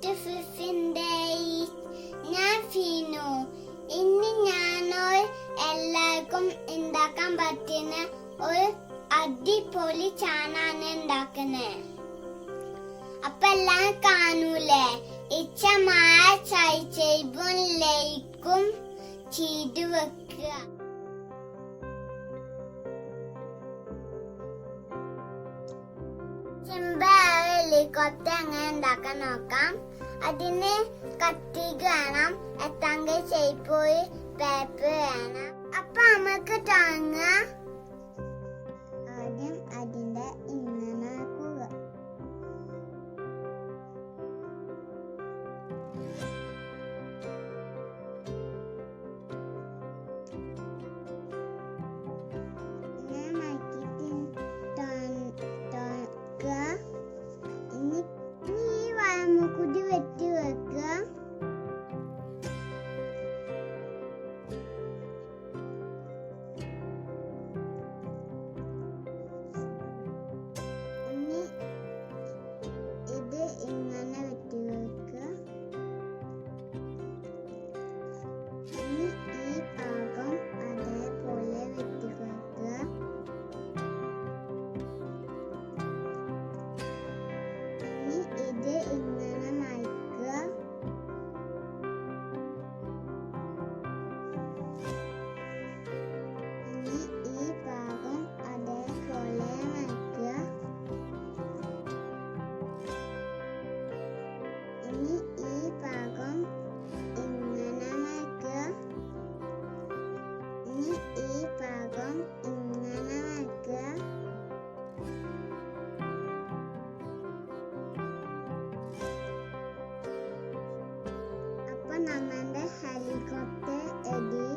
to 15 days. ഞാൻ ഫീനു. ഇന്ന് ഞാനൊരു എല്ലാവർക്കും ഉണ്ടാക്കാൻ പറ്റുന്ന ഒരു അടിപൊളി ചാനാണ് ഉണ്ടാക്കുന്നത്. അപ്പൊ എല്ലാം കാണൂലേ? ഇച്ചമായ സബ്സ്ക്രൈബും ലൈക്കും ചെയ്തു വെക്കുക. ഹെലികോപ്റ്റർ എങ്ങനെ ഉണ്ടാക്കാൻ നോക്കാം. അതിന് കത്തിക വേണം, എത്താങ്ക ചെയ്പോയി പേപ്പർ വേണം. അപ്പൊ നമുക്ക് തുടങ്ങാം. ആദ്യം അതിന്റെ ഇങ്ങനെ ആക്കുക. കുടി വെട്ടി വെക്കുക. ഇനി ഇത് ഇങ്ങനെ വെട്ടി വെക്കുക. ഇനി ഈ ഭാഗം അതേപോലെ വെട്ടി വെക്കുക. ഇനി ഇത് ഇങ്ങനെ മയക്കുക. ഇനി ഈ ഭാഗം അതേപോലെ മയക്കുക. ഇനി ഈ ഭാഗം ഇങ്ങനെ മയക്കുക. ഇനി ഈ ഭാഗം ഇങ്ങനെ മയക്കുക. അപ്പൊ നമ്മുടെ ഹെലികോപ്റ്റർ റെഡി.